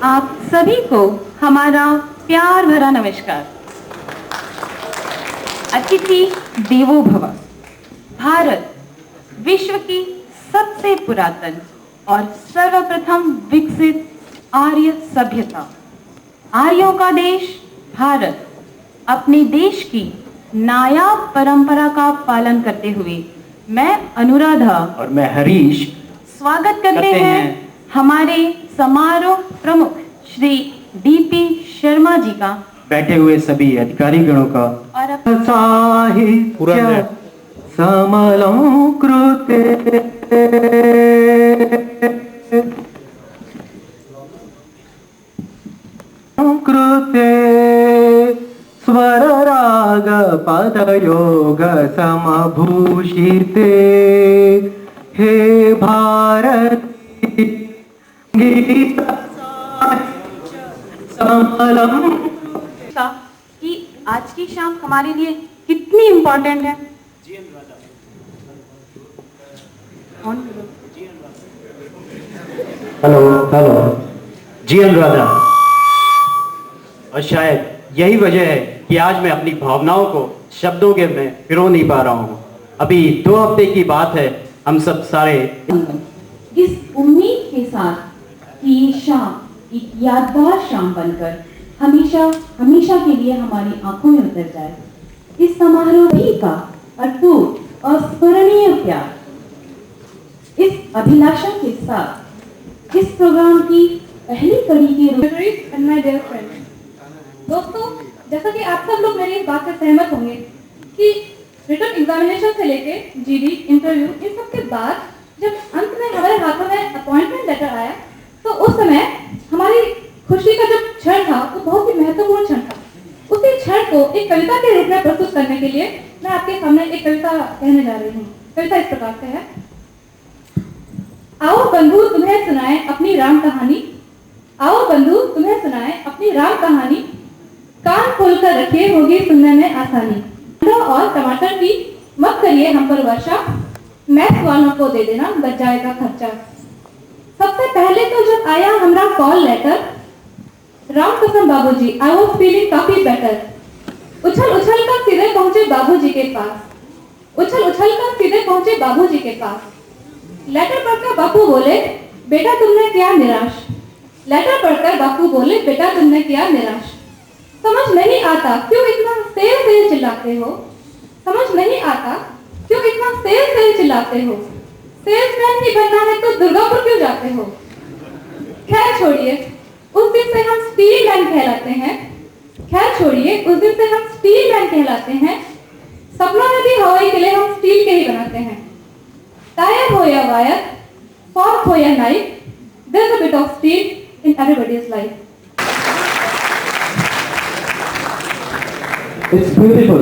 आप सभी को हमारा प्यार भरा नमस्कार। अतिथि देवो भव। भारत विश्व की सबसे पुरातन और सर्वप्रथम विकसित आर्य सभ्यता, आर्यों का देश भारत अपने देश की नायाब परंपरा का पालन करते हुए मैं अनुराधा और मैं हरीश स्वागत करते हैं हमारे समारोह प्रमुख श्री डीपी शर्मा जी का, बैठे हुए सभी अधिकारी गणों का और साहित्य समलंकृते स्वर राग पद योग समभूषिते हे भारत गीत समलम कि आज की शाम हमारे लिए कितनी इम्पोर्टेंट है। हेलो हेलो जी अनुराधा। और शायद यही वजह है कि आज मैं अपनी भावनाओं को शब्दों के में पिरो नहीं पा रहा हूँ। अभी 2 हफ्ते की बात है, हम सब सारे इस उम्मीद के साथ कि ये शाम एक यादगार शाम बनकर हमेशा हमेशा के लिए हमारी आंखों में उतर जाए, इस समारोह का अटूट अस्मरणीय प्यार, इस अभिलाषा के साथ इस प्रोग्राम की पहली कड़ी के माय डियर फ्रेंड्स, दोस्तों, जैसा कि आप सब लोग मेरी इस बात से सहमत होंगे कि रिटन एग्जामिनेशन से लेके जीडी, इंटरव्यू, इन सब के बाद जब अंत में हमारे हाथों में अपॉइंटमेंट लेटर आया तो उस समय हमारी खुशी का जो क्षण था वो बहुत ही महत्वपूर्ण क्षण था। उसी क्षण को एक कविता के रूप में प्रस्तुत करने के लिए मैं आपके सामने एक कविता कहने जा रही हूँ। कविता इस प्रकार से है। आओ बंधु तुम्हें सुनाए अपनी राम कहानी, आओ बंधु तुम्हें सुनाए अपनी राम कहानी, कान खोलकर रखिए होगी सुनने में आसानी, और टमाटर की मत करिए हम पर वर्षा, मैथ वालों को दे देना बच जाएगा खर्चा। सबसे पहले तो जब आया हमारा कॉल लेटर, राम कसम बाबूजी आई वाज फीलिंग काफी बेटर। उछल उछल कर सीधे पहुंचे बाबूजी के पास, उछल उछल कर सीधे पहुंचे बाबूजी के पास। लेटर पढ़कर बापू बोले बेटा तुमने किया निराश, लेटर पढ़कर बापू बोले बेटा तुमने किया निराश। समझ नहीं आता क्यों इतना तेज तेज चिल्लाते हो, समझ नहीं आता क्यों इतना तेज तेज चिल्लाते हो, सेल्समैन ही बनना है तो दुर्गापुर क्यों जाते हो। खैर छोड़िए उस दिन से हम स्टील मैन कहलाते हैं, खैर छोड़िए उस दिन से हम स्टील मैन कहलाते हैं। सपनों में भी हवाई किले हम स्टील के ही बनाते हैं। टायर हो या वायर, फॉर्क हो या knife, there's a bit of steel in everybody's life. It's beautiful.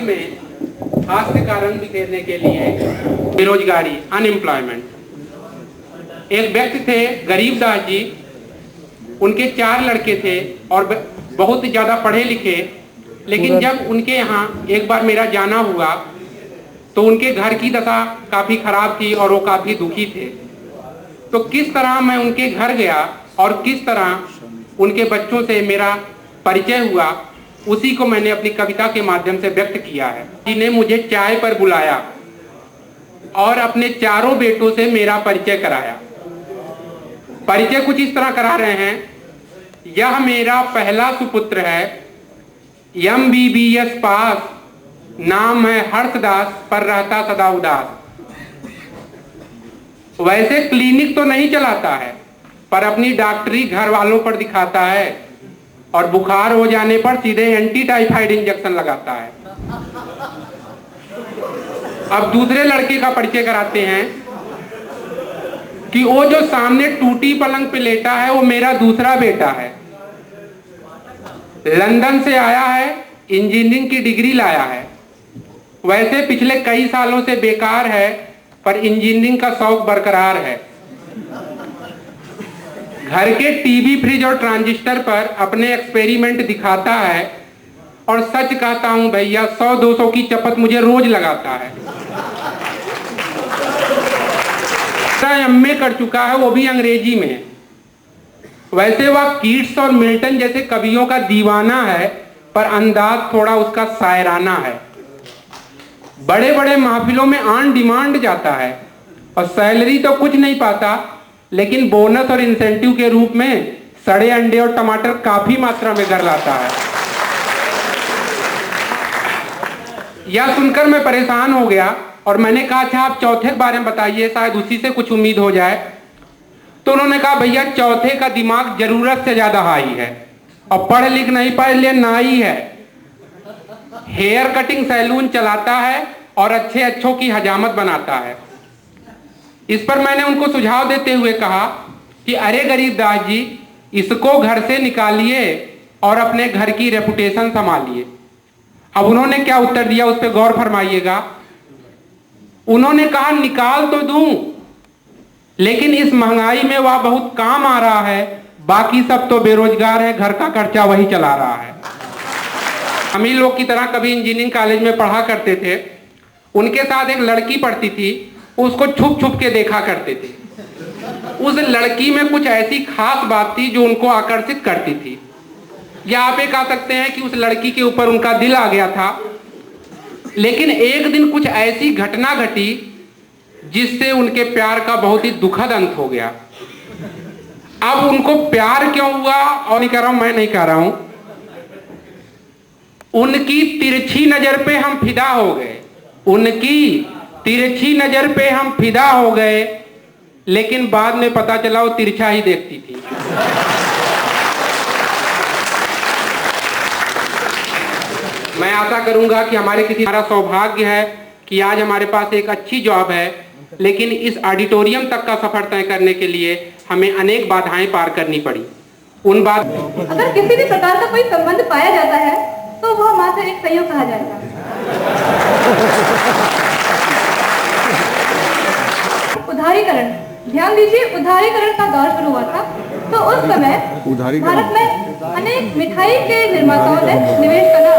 में हास्य का रंग बिखेरने के लिए बेरोजगारी, अनएम्प्लॉयमेंट। एक व्यक्ति थे गरीबदास जी, उनके 4 लड़के थे और बहुत ज्यादा पढ़े लिखे, लेकिन जब उनके यहाँ एक बार मेरा जाना हुआ तो उनके घर की दशा काफी खराब थी और वो काफी दुखी थे। तो किस तरह मैं उनके घर गया और किस तरह उनके बच्चों से मेरा परिचय हुआ, उसी को मैंने अपनी कविता के माध्यम से व्यक्त किया है। जिन्हें मुझे चाय पर बुलाया और अपने 4 बेटों से मेरा परिचय कराया। परिचय कुछ इस तरह करा रहे हैं, यह मेरा पहला सुपुत्र है, MBBS पास, नाम है हर्षदास, पर रहता सदा उदास। वैसे क्लिनिक तो नहीं चलाता है, पर अपनी डॉक्टरी घर वालों पर दिखाता है और बुखार हो जाने पर सीधे एंटी टाइफाइड इंजेक्शन लगाता है। अब दूसरे लड़के का परिचय कराते हैं कि वो जो सामने टूटी पलंग पे लेटा है वो मेरा दूसरा बेटा है। लंदन से आया है, इंजीनियरिंग की डिग्री लाया है। वैसे पिछले कई सालों से बेकार है, पर इंजीनियरिंग का शौक बरकरार है। घर के टीवी, फ्रिज और ट्रांजिस्टर पर अपने एक्सपेरिमेंट दिखाता है और सच कहता हूं भैया 100-200 की चपत मुझे रोज लगाता है। MA कर चुका है, वो भी अंग्रेजी में। वैसे वह कीट्स और मिल्टन जैसे कवियों का दीवाना है, पर अंदाज थोड़ा उसका शायराना है। बड़े बड़े महफिलों में ऑन डिमांड जाता है और सैलरी तो कुछ नहीं पाता, लेकिन बोनस और इंसेंटिव के रूप में सड़े अंडे और टमाटर काफी मात्रा में घर लाता है। यह सुनकर मैं परेशान हो गया और मैंने कहा अच्छा आप चौथे के बारे में बताइए, शायद उसी से कुछ उम्मीद हो जाए। तो उन्होंने कहा भैया चौथे का दिमाग जरूरत से ज्यादा हाई है और पढ़ लिख नहीं पाए लिए नाई है। हेयर कटिंग सैलून चलाता है और अच्छे अच्छों की हजामत बनाता है। इस पर मैंने उनको सुझाव देते हुए कहा कि अरे गरीबदास जी, इसको घर से निकालिए और अपने घर की रेपुटेशन संभालिए। अब उन्होंने क्या उत्तर दिया उस पर गौर फरमाइएगा। उन्होंने कहा निकाल तो दूं, लेकिन इस महंगाई में वह बहुत काम आ रहा है, बाकी सब तो बेरोजगार है, घर का खर्चा वही चला रहा है। हम ही लोग की तरह कभी इंजीनियरिंग कॉलेज में पढ़ा करते थे, उनके साथ एक लड़की पढ़ती थी, उसको छुप छुप के देखा करते थे। उस लड़की में कुछ ऐसी खास बात थी जो उनको आकर्षित करती थी, या आप ये कह सकते हैं कि उस लड़की के ऊपर उनका दिल आ गया था। लेकिन एक दिन कुछ ऐसी घटना घटी जिससे उनके प्यार का बहुत ही दुखद अंत हो गया। अब उनको प्यार क्यों हुआ और नहीं कह रहा हूं, मैं नहीं कह रहा हूं, उनकी तिरछी नजर पे हम फिदा हो गए। उनकी तिरछी नजर पे हम फिदा हो गए, लेकिन बाद में पता चला वो तिरछा ही देखती थी। मैं आशा करूंगा कि हमारा सौभाग्य है कि आज हमारे पास एक अच्छी जॉब है, लेकिन इस ऑडिटोरियम तक का सफर तय करने के लिए हमें अनेक बाधाएं पार करनी पड़ी। उन बात अगर किसी भी प्रकार का कोई संबंध पाया जाता है तो वह मात्र एक संयोग कहा जाएगा। उदारीकरण, ध्यान दीजिए, उदारीकरण का दौर शुरू हुआ था। तो उस समय भारत में अनेक मिठाई के निर्माताओं ने निवेश करना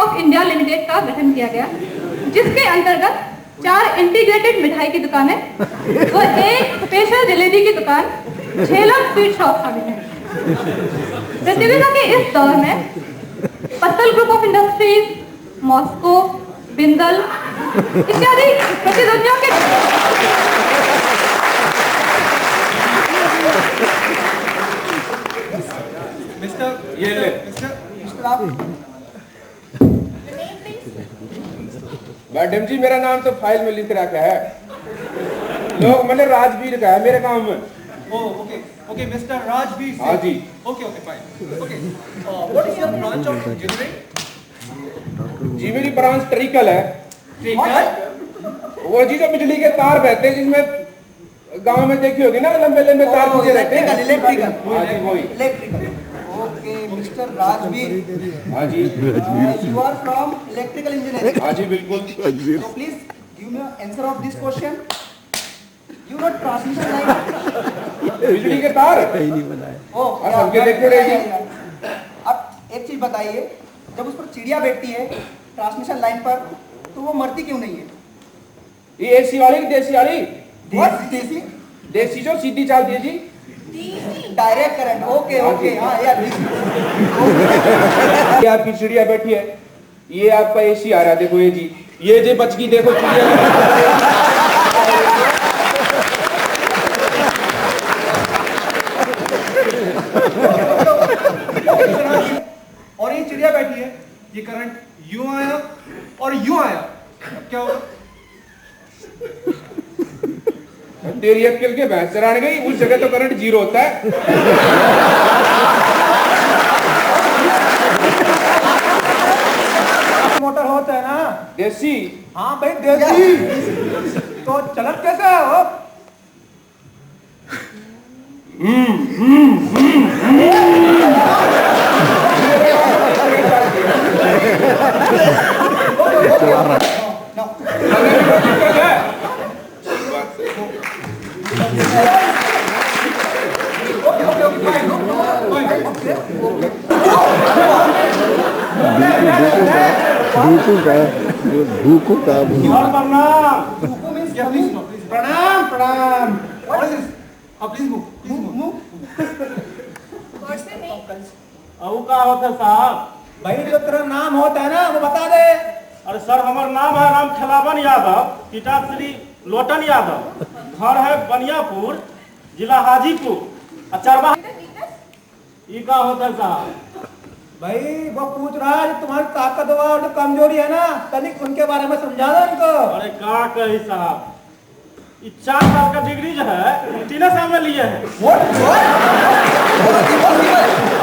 ऑफ इंडिया लिमिटेड का गठन किया गया, जिसके अंतर्गत 4 इंटीग्रेटेड मिठाई की दुकानें व एक स्पेशल जलेबी की दुकान, 6 लाख स्वीट शॉप शामिल है। प्रतियोगिता के इस दौर में पत्तल group of industries, Moscow, Bindal इत्यादि प्रतिद्वंदियों के मैडम जी मेरा नाम तो फाइल में लिख रखा है, लोग मैंने राजवीर का है मेरे काम में। Okay okay mister Rajveer. हाँ जी। Okay okay fine. Okay what is your branch of engineering? जी मेरी ब्रांच ट्रिकल है। ट्रिकल वो जी जो बिजली के तार बहते हैं, जिसमें गांव में देखी होगी ना, लंबे लंबे तार रहते हैं। इलेक्ट्रिकल हाँ जी वही। Electrical Okay, Mr. Rajveer. हाँ जी, You are from electrical engineering. हाँ जी बिल्कुल। So please give me an answer of this question. You know transmission line. बिजली के तार। Oh, हाँ, सबके देखते रहेगी। अब एक चीज बताइए, जब उस पर चिड़िया बैठती है ट्रांसमिशन लाइन पर, तो वो मरती क्यों नहीं है? ये एसी वाली देसी वाली? देसी देसी जो सीधी चलती है जी। Direct current. ओके ओके, हाँ यार ये आपकी चिड़िया बैठी है, ये आपका एसी आ रहा है, देखो ये जी, ये जे बच गई, देखो चिड़िया। और ये चिड़िया बैठी है, ये करंट यूं आया और यूं आया, क्या होगा? तेरी अक्ल के भैंस चराने गई, उस जगह तो करंट जीरो होता है। मोटर होता है ना देसी। हाँ भाई देसी। तो चलत कैसे है वो? धूको का प्रणाम प्रणाम। What is this? Please move. Please move. अऊ का होता साहब? भाई जो तेरा नाम होता है ना वो बता दे। अरे सर हमार नाम है राम खिलावन यादव, पिता श्री लोटन यादव, घर है बनियापुर, जिला हाजीपुर। अच्छा ये का होता साहब? भाई वो पूछ रहा है तुम्हारी ताकत और जो कमजोरी है ना, तनिक उनके बारे में समझा दो उनको। अरे का कही साहब, 4 साल का डिग्री जो है 3 साल में लिए है।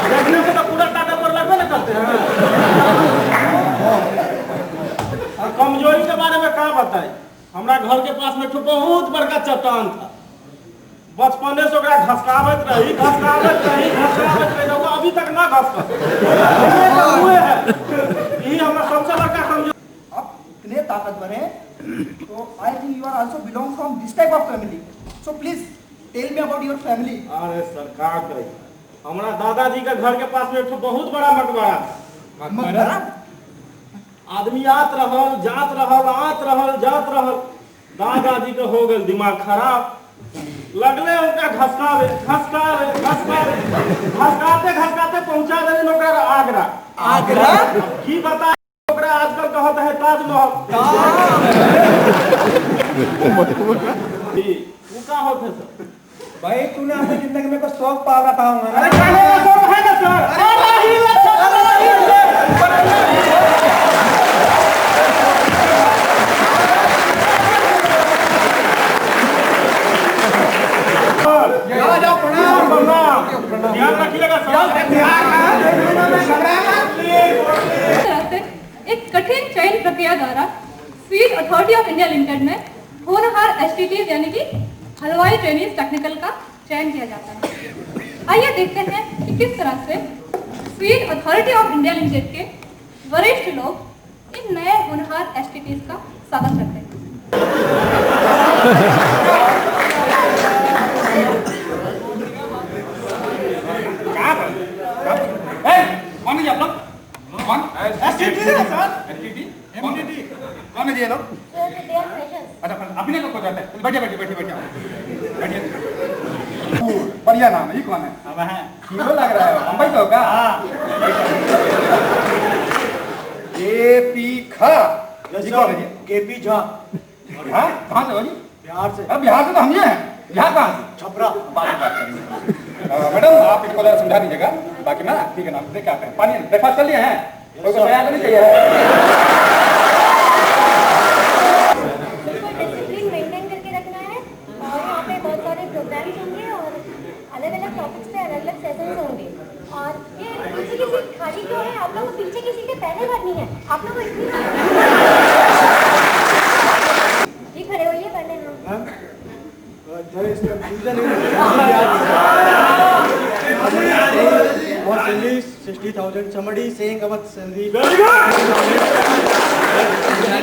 देखने से तो पूरा ताकत पर लगभग करते हैं। और कमजोरी के बारे में क्या बताए? हमारा घर के पास में तो बहुत बड़का चट्टान था, बचपने से ओकरा घसकावत रही, वो अभी तक ना घसका हुए है। यही हमारा सबसे बड़का कमजोरी। आप इतने ताकतवर हैं, तो I think you are also belong from this type of family. So please tell me about your family. अरे सरकार करे, हमारा दादाजी के घर के पास में एक बहुत बड़ा मकबरा था। मकबरा? आदमी आत रहल, जात रहल, आत रहल, जात रहल। दादाजी के हो गए दिमाग खराब, लगले उनका घसकावे घसकाते पहुंचा दे ओकरा आगरा। आगरा? की बता ओकरा आजकल कहत है ताजमहल। वो का होत है सर? भाई तूने अपनी जिंदगी में कुछ शौक पाल रखा होगा ना? अरे कहने का शौक है ना सर? ध्यान रखिएगा एक कठिन चयन प्रक्रिया द्वारा sweet authority of India limited में होनहार एसटीटी यानी कि हलवाई ट्रेनिंग टेक्निकल का चयन किया जाता है। आइए देखते हैं कि किस तरह से sweet authority of India limited के वरिष्ठ लोग इन नए होनहार एसटीटीज का स्वागत करते हैं। कौन है आप लोग? कौन? एसटीटी है सर। एसटीटी? एमटीटी? कौन है ये लोग? अच्छा अपने लोग को जाते हैं। बैठिए। बढ़िया नाम है, ये कौन है? अब है हीरो लग रहा है, बम्बई से होगा? केपी खा। ये कौन है जी? केपी झा। हाँ कहाँ से हो जी? बिहार से। बिहार से तो हम ही हैं। बिहार कहाँ से? छपरा। बात करेंगे। मैडम आप इनको समझा दीजिएगा, बाकी ना ठीक है ना, देख आते हैं। पानी ब्रेकफास्ट कर लिए हैं? कोई तो तैयार नहीं चाहिए डिसिप्लिन मेंटेन करके रखना है और यहाँ पे बहुत सारे प्रोग्राम्स होंगे और अलग-अलग टॉपिक्स पे अलग-अलग सेशंस होंगे। और ये पीछे की सीट खाली क्यों है? आप लोग को पीछे की सीटें पहले भरनी है। आप लोग को इतनी जी खड़े होइए पहले ना। और English 50,000. Somebody is saying about salary. Very good.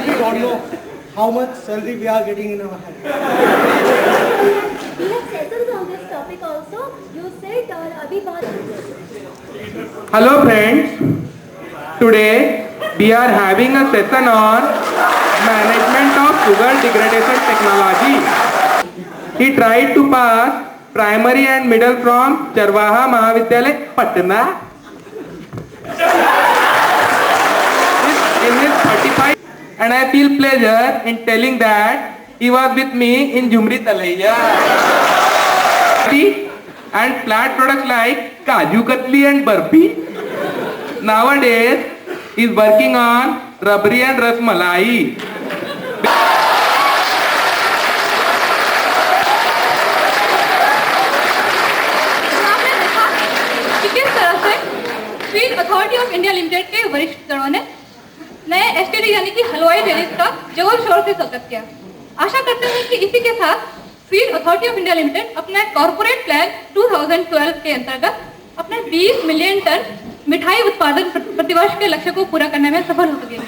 We don't know how much salary we are getting in our hand. We have sessions on this topic also. You said अभी बात. Hello friends, today we are having a session on management of sugar degradation technology. He tried to pass primary and middle from Charwaha Mahavidyalay, Patna. In his 35, and I feel pleasure in telling that he was with me in Jumri Talaiya. And plant products like Kaju Katli and Barfi. Nowadays, he is working on Rabri and Rasmalai. आपने देखा कि किस तरह से feed authority of India limited के वरिष्ठ जनों ने नए एसटीडी यानी कि हलवाई डेयरीज का जोर शोर से स्वागत किया। आशा करते हैं कि इसी के साथ feed authority of India limited अपने कॉर्पोरेट प्लान 2012 के अंतर्गत अपने 20 मिलियन टन मिठाई उत्पादन प्रतिवर्ष के लक्ष्य को पूरा करने में सफल हो सकेगी।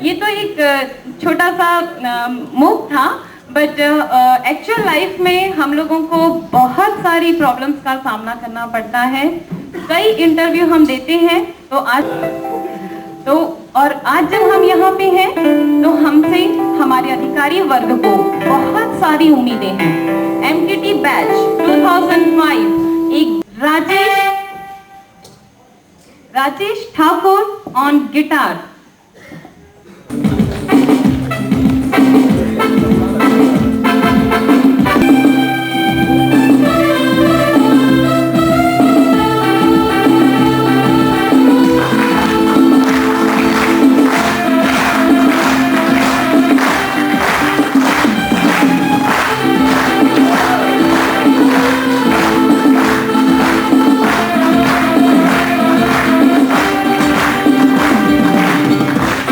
ये तो एक छोटा सा मूव था, बट एक्चुअल लाइफ में हम लोगों को बहुत सारी प्रॉब्लम्स का सामना करना पड़ता है। कई इंटरव्यू हम देते हैं और आज जब हम यहाँ पे हैं तो हमसे हमारे अधिकारी वर्ग को बहुत सारी उम्मीदें हैं। MTT बैच 2005 एक राजेश ठाकुर ऑन गिटार।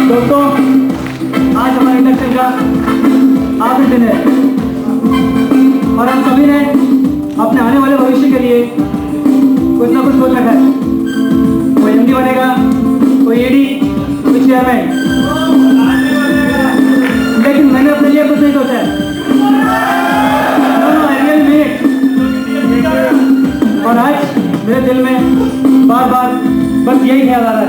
दोस्तों, आज हमारे इंडक्शन का आखिरी दिन है और हम सभी ने अपने आने वाले भविष्य के लिए कुछ ना कुछ सोच रखा है। कोई MD बनेगा, कोई AD, कोई चेयरमैन, लेकिन मैंने अपने लिए कुछ नहीं सोचा है। और आज मेरे दिल में बार बार बस यही ख्याल आ रहा है।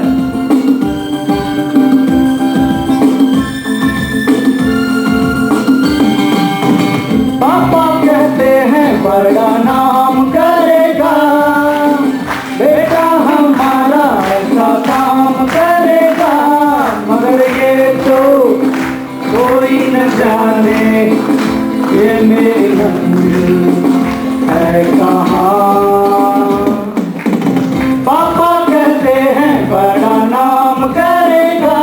पापा कहते हैं बड़ा नाम करेगा, बेटा हमारा ऐसा काम करेगा, मगर ये तो कोई न जाने ये मेरी मंजिल है कहाँ। पापा कहते हैं बड़ा नाम करेगा,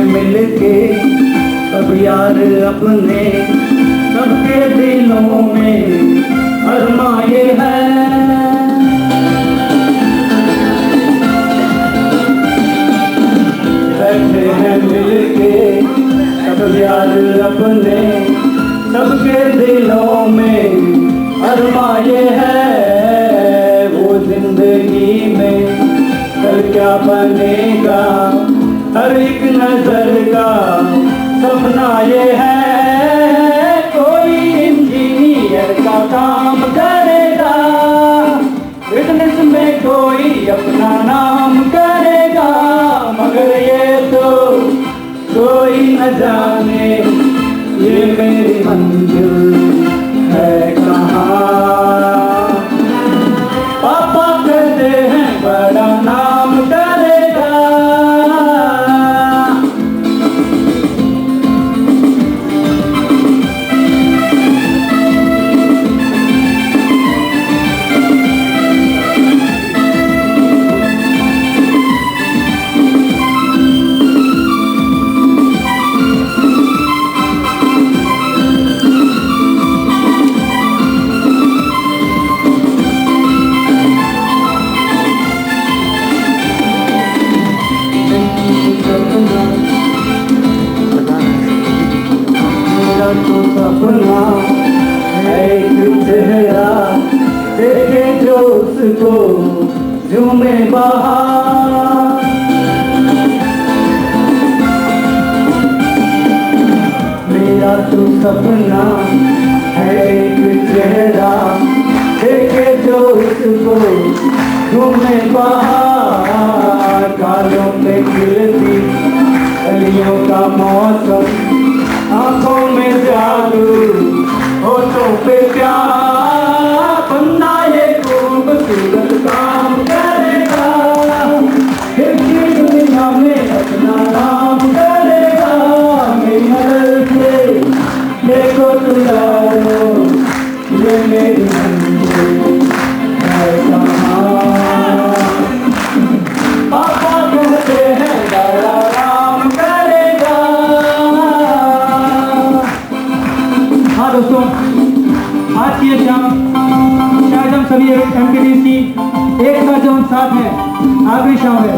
मिलके सब यार अपने सबके दिलों में अरमाए हैं। बैठे हैं मिलके सब यार अपने सबके दिलों में अरमाए हैं। वो जिंदगी में कल क्या बनेगा हर एक नजर का सपना ये है। कोई इंजीनियर का काम करेगा, बिजनेस में कोई अपना नाम करेगा, मगर ये तो कोई न जाने ये मेरी मंजिल है कहाँ। पापा कहते हैं बड़ा नाम करेगा, उसको झूमे बहार। मेरा तो सपना है एक चेहरा देखे जो उसको झूमे बहार। कालों में खिलती कलियों का मौसम, आंखों में जादू, होठों पे प्यार। बंदा ये खूबसूरत काम करेगा, इसकी दुनिया में अपना नाम करेगा। मेरी नजर से देखो तुझारो, ये मेरी मंजिल है कहाँ। पापा कहते हैं दया काम करेगा। हाँ दोस्तों, आज की ये शाम शायद हम सभी एमकेटीज की एक साथ जो हम साथ हैं, आखिरी शाम है।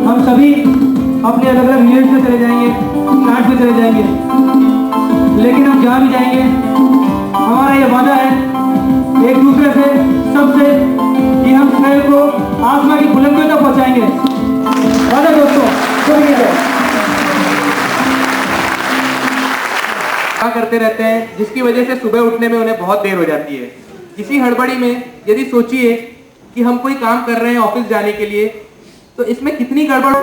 हम सभी अपने अलग अलग यूनिट में चले जाएंगे, प्लांट में चले जाएंगे, लेकिन हम जहाँ भी जाएंगे हमारा ये वादा है एक दूसरे से, सबसे, कि हम शहर को आसमान की बुलंदियों तक पहुँचाएंगे। वादा दोस्तों, शुक्रिया। करते रहते हैं, जिसकी वजह से सुबह उठने में उन्हें बहुत देर हो जाती है। इसी हड़बड़ी में यदि सोचिए कि हम कोई काम कर रहे हैं ऑफिस जाने के लिए, तो इसमें कितनी गड़बड़।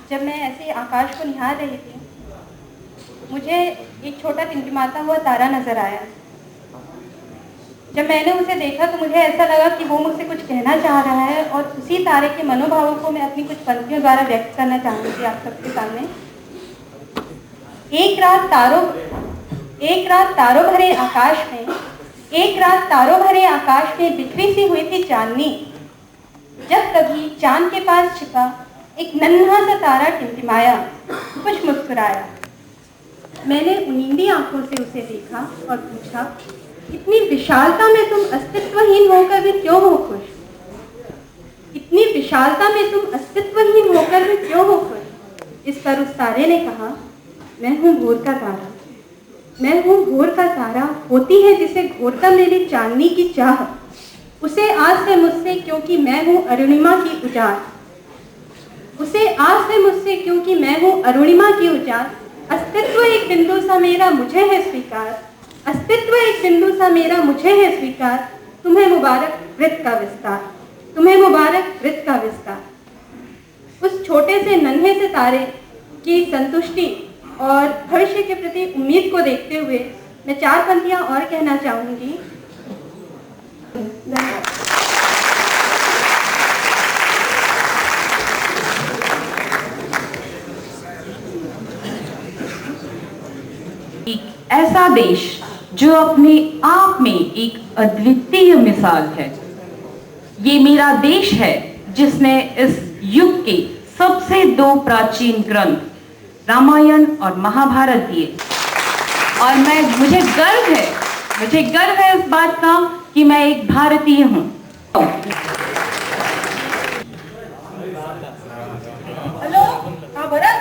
जब मैं ऐसे आकाश को निहार रही थी, मुझे एक छोटा टिमटिमाता हुआ तारा नजर आया। जब मैंने उसे देखा तो मुझे ऐसा लगा कि वो मुझसे कुछ कहना चाह रहा है, और उसी तारे के मनोभावों को मैं अपनी कुछ पंक्तियों द्वारा व्यक्त करना चाहूँगी आप सबके सामने। एक रात तारों भरे आकाश में, एक रात तारों भरे आकाश में बिखरी सी हुई थी चांदनी। जब कभी चांद के पास छिपा एक नन्हा सा तारा टिमटिमाया, कुछ मुस्कुराया। मैंने उनींदी आंखों से उसे देखा और पूछा, इतनी विशालता में तुम अस्तित्वहीन होकर भी क्यों हो खुश? इतनी विशालता में तुम अस्तित्वहीन होकर भी क्यों हो खुश? इस पर उस तारे ने कहा, मैं हूँ भोर का तारा, मैं हूँ भोर का तारा, होती है जिसे घोरता मेरी चांदनी की चाह। उसे आस है मुझसे क्योंकि मैं हूँ अरुणिमा की उजाड़। उसे आस है मुझसे क्योंकि मैं हूँ अरुणिमा की उजाड़। अस्तित्व एक बिंदु सा मेरा मुझे है स्वीकार, अस्तित्व एक बिंदु सा मेरा मुझे है स्वीकार। तुम्हें मुबारक वृत्त का विस्तार, तुम्हें मुबारक वृत्त का विस्तार। उस छोटे से नन्हे से तारे की संतुष्टि और भविष्य के प्रति उम्मीद को देखते हुए मैं 4 पंक्तियां और कहना चाहूंगी। एक ऐसा देश जो अपने आप में एक अद्वितीय मिसाल है। ये मेरा देश है जिसने इस युग के सबसे 2 प्राचीन ग्रंथ रामायण और महाभारत दिए, और मुझे गर्व है इस बात का कि मैं एक भारतीय हूँ। हेलो, हाँ Bharat,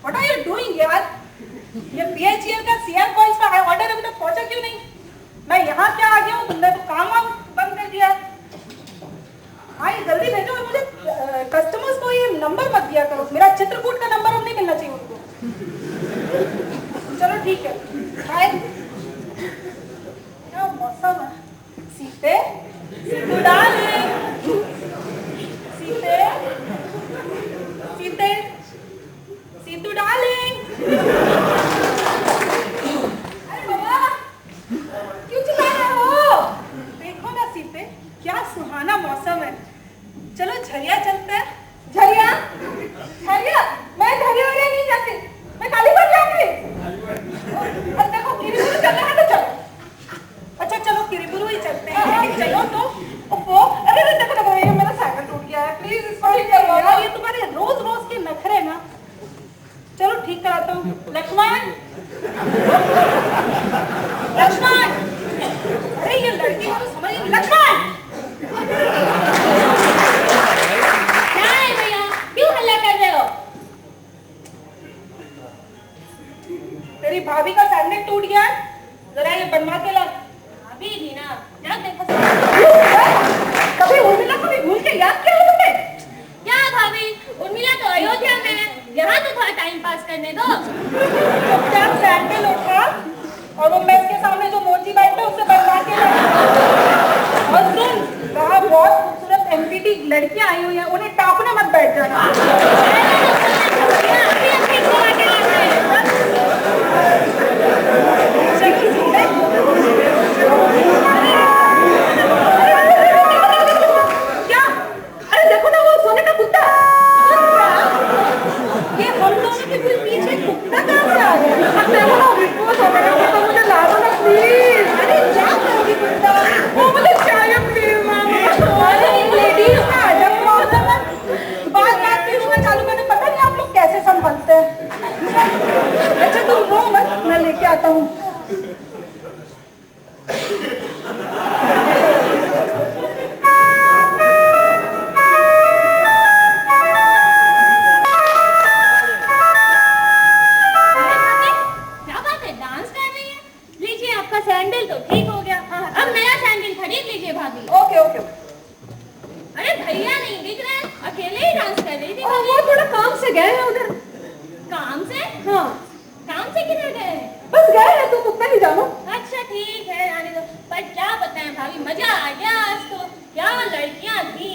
what are you doing यार? ये PHEL का CR कॉइंस का ऑर्डर अभी तक पहुंचा क्यों नहीं? मैं यहाँ क्या आ गया हूँ, तुमने तो काम बंद कर दिया। जल्दी भेजो और मुझे कस्टमर्स को ये नंबर मत दिया करो, मेरा चित्रकूट का नंबर अब नहीं मिलना चाहिए उनको। चलो ठीक है, बाय। क्या मौसम है। सीते, सीतू डार्लिंग, सीते, सीते, सीतू डार्लिंग। अरे बाबा, क्यों चिल्ला रहे हो? देखो ना सीते, क्या सुहाना मौसम है। चलो झरिया चलते हैं। झरिया? झरिया? मैं झरिया वरिया नहीं जाती, मैं कालीगढ़ जाऊंगी। अब देखो किरीबुरू चलना है तो चलो। अच्छा चलो किरीबुरू ही चलते हैं। चलो तो ओफो, अरे देखो देखो ये मेरा साइकिल टूट गया है, प्लीज इसको ठीक करो यार। ये तुम्हारे रोज रोज के नखरे ना। चलो ठीक कराता हूँ। लक्ष्मण, लक्ष्मण, अरे ये लड़की को तो समझ। लक्ष्मण, क्या है भैया, क्यों हल्ला कर रहे हो? तेरी भाभी का सैंडल टूट गया है, जरा ये बनवा के ला। अभी भी ना, जब देखो कभी उर्मिला को भी भूल के याद किया तुमने? क्या भाभी, उर्मिला तो अयोध्या में है, यहाँ तो थोड़ा टाइम पास करने दो। क्या सैंडल उठा और वो मेस के सामने जो मोची बैठा उससे बनवा के ला। और सुन, कहा बहुत खूबसूरत एमपीटी लड़कियां आई हुई हैं, उन्हें टापने मत बैठ जाना। क्या? अरे देखो ना वो सोने का कुत्ता। ये हम दोनों के पीछे कुत्ता कहाँ से आ गया? अब देखो ना वो सोने का कुत्ता, मुझे ला दो ना प्लीज। अरे क्या करोगी कुत्ता? वो मुझे चाहिए प्लीज मामा। अरे लेडीज का अजब मौसम है, बात बात पे रोना चालू करने, पता नहीं आप लोग कैसे संभलते हैं। अच्छा तुम रो मत, मैं लेके आता हूँ। सैंडल तो ठीक हो गया, अब नया सैंडल खरीद लीजिए भाभी। Okay okay. अरे भैया नहीं दिख रहे, अकेले ही डांस कर रही थी। वो थोड़ा काम से गए हैं उधर। काम से? हाँ। काम से किधर गए? बस गए हैं, तुम उतना ही जानो। अच्छा ठीक है, आने दो। पर क्या बताएं भाभी, मजा आ गया आज तो। क्या लड़कियां थी,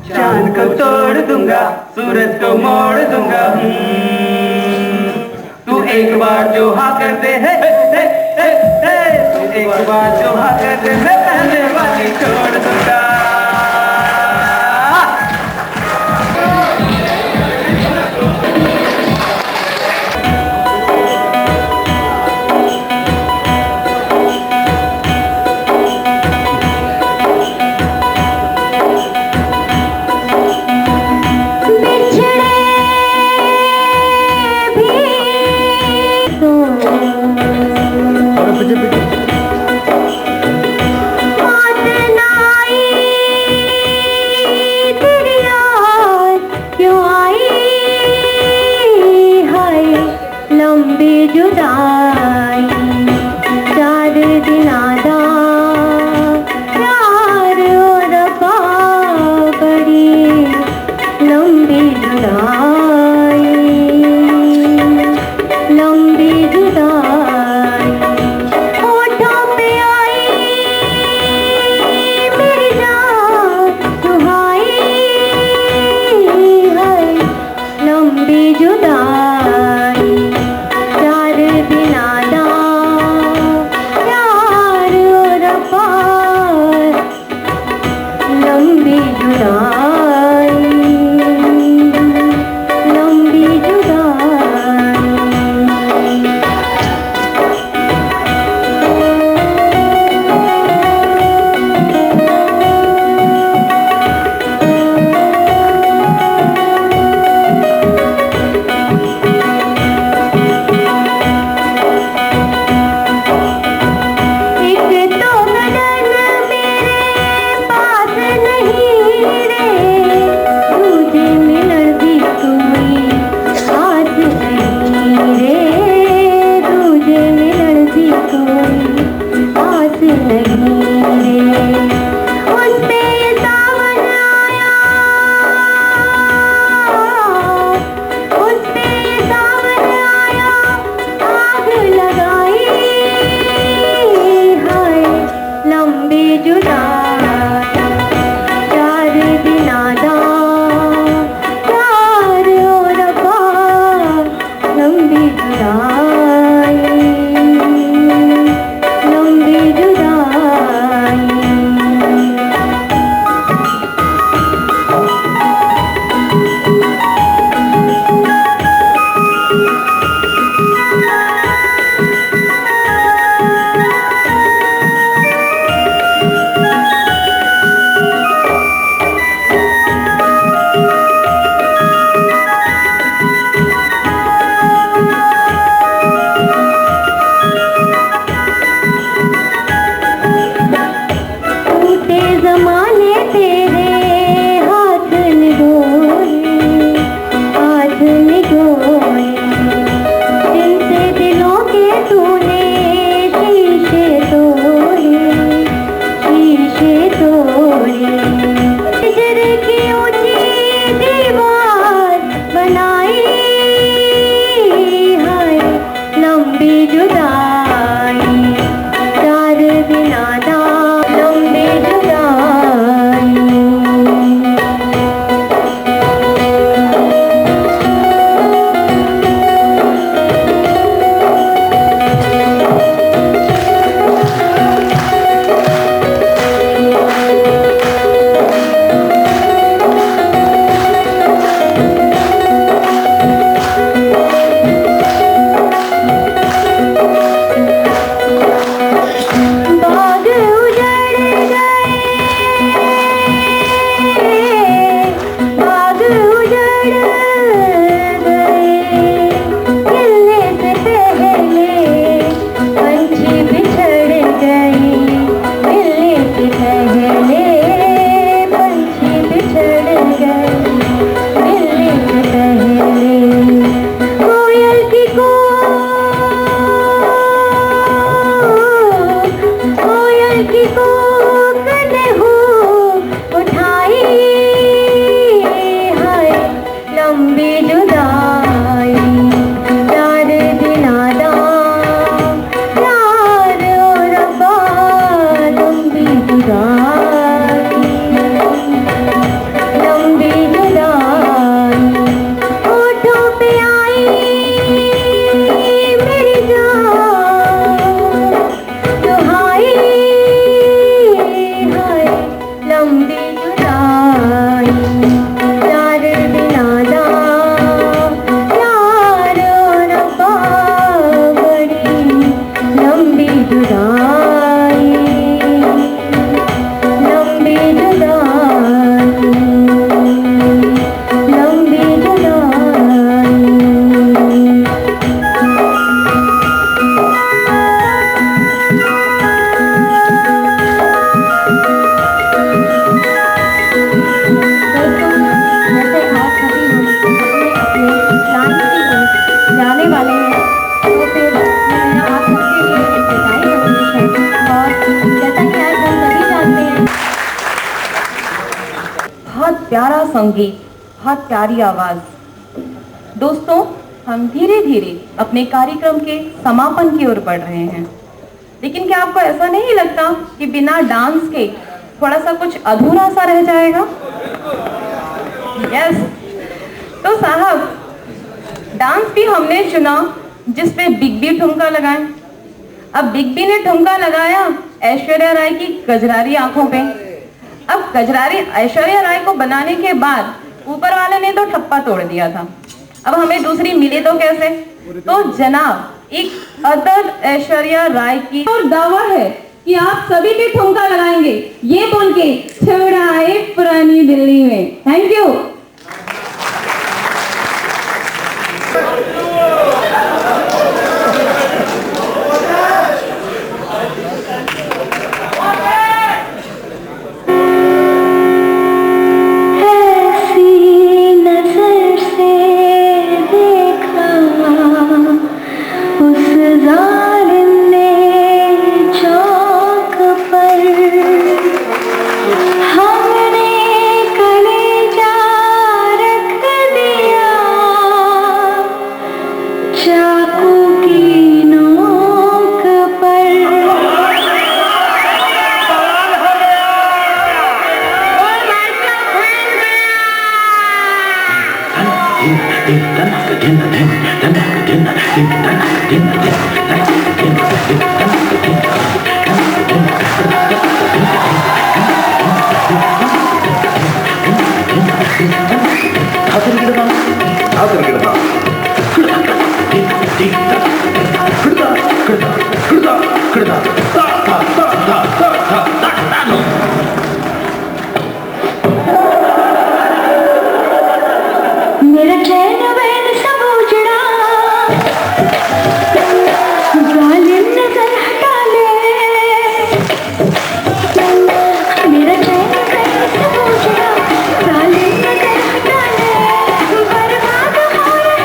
चांद को तोड़ दूंगा, सूरज को मोड़ दूंगा। तू एक बार जो हाँ कर दे, तू एक बार जो हाँ कर दे, मैं पहले वाली छोड़ दूंगा। प्यारा संगीत, बहुत प्यारी आवाज। दोस्तों, हम धीरे धीरे अपने कार्यक्रम के समापन की ओर बढ़ रहे हैं, लेकिन क्या आपको ऐसा नहीं लगता कि बिना डांस के थोड़ा सा कुछ अधूरा सा रह जाएगा? यस, तो साहब डांस भी हमने चुना जिस पे बिग बी ठुमका लगाए। अब बिग बी ने ठुमका लगाया ऐश्वर्या राय की कजरारी आंखों पे। अब कजरारी ऐश्वर्या राय को बनाने के बाद ऊपर वाले ने तो ठप्पा तोड़ दिया था, अब हमें दूसरी मिले तो कैसे? तो जनाब एक अदर ऐश्वर्या राय की और दावा है कि आप सभी भी ठुमका लगाएंगे, ये बोल के छोड़ा है पुरानी दिल्ली में। Thank you. मेरा चैन वैन सब उजड़ा, जालिम नजर हटा ले। मेरा चैन वैन सब उजड़ा, जालिम नजर हटा ले। बर्बाद हो रहे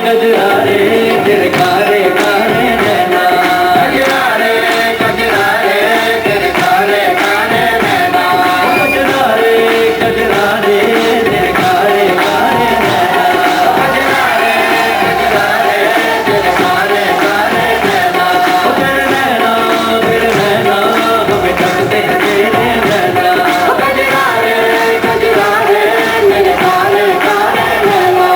गजरा रे तेरे कारे कारे नैना, गजरा रे तेरे कारे कारे नैना, गजरा रे तेरे कारे कारे नैना, गजरा रे तेरे कारे कारे नैना, तेरे नैना हमें तकते हैं तेरे नैना, गजरा रे मेरे कारे कारे नैना।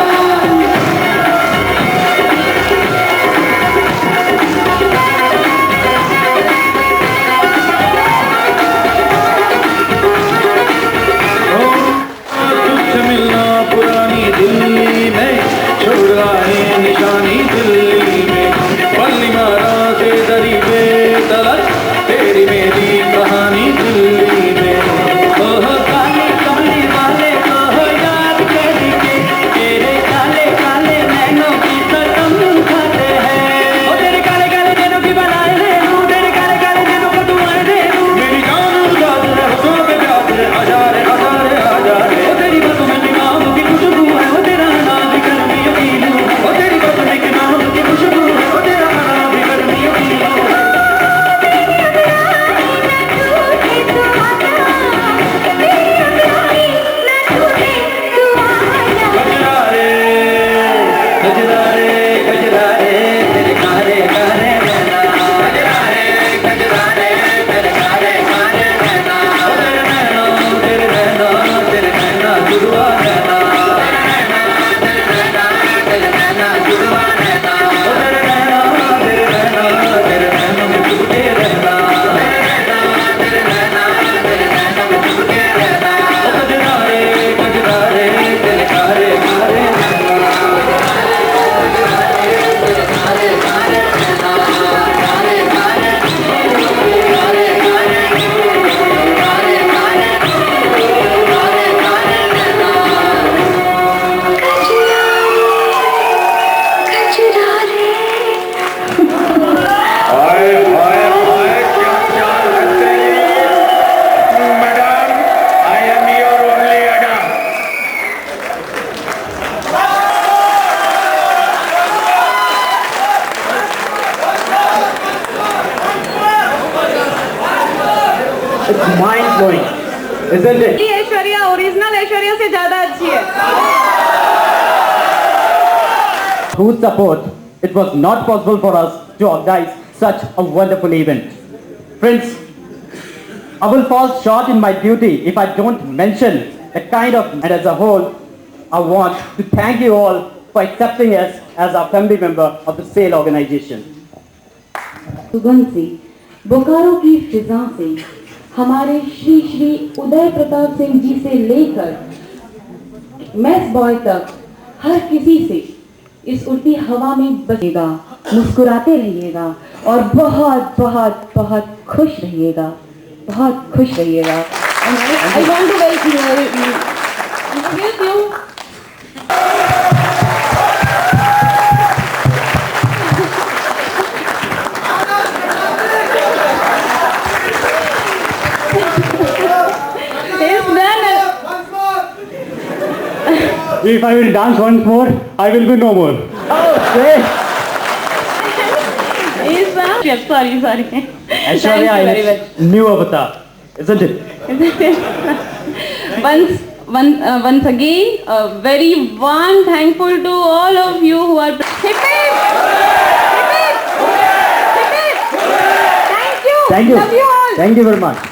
तुझसे मिलना पुरानी दिल्ली में, छोड़ा है निशानी दिल्ली में, पल्ली मारा से दरी बेतलक तेरी मेरी कहानी दिल्ली में। ओह काले काले वाले ओह याद करके तेरे काले काले नैनों की कसम खाते हैं, ओ तेरे काले काले नैनों की बनाए दे दूं, तेरे काले काले नैनों को दुआएं दे दूं, मेरी जान उजाड़ रे होठों पे प्यार रे आजा रे आजा रे आजा रे, ओ तेरी बातों में नाम की खुशबू है, ओ तेरा नाम भी कर मी यकीन हूँ, ओ तेरी बातों में नाम की खुशबू है, ओ तेरा नाम भी कर मी यकीन हूँ। गजरा रे तेरे कारे कारे नैना, गजरा रे तेरे कारे कारे नैना, तेरे नैना जुड़वा नैना, तेरे नैना जुड़वा नैना, तेरे नैना में डूबे रहना, तेरे नैना में डूबे रहना, गजरा रे तेरे कारे कारे नैना। It's mind blowing, isn't it? ये ऐश्वर्या ओरिजिनल ऐश्वर्या से ज्यादा अच्छी है। Whose support, it was not possible for us to organize such a wonderful event. Friends, I will fall short in my duty if I don't mention the kind of, and as a whole, I want to thank you all for accepting us as our family member of the SAIL organization. सुगंध से, बोकारो की फिजा से, हमारे श्री श्री उदय प्रताप सिंह जी से लेकर mess boy तक हर किसी से इस उड़ती हवा में बचेगा, मुस्कुराते रहिएगा और बहुत बहुत बहुत खुश रहिएगा, बहुत खुश रहिएगा। I want to introduce you. If I will dance once more, I will be no more. Oh, great! Sorry. Aishwarya is new avatar, isn't it? Once again, a very warm thankful to all of you who are hip hip! Thank you. Thank you. Love you all. Thank you very much.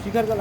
शिखर का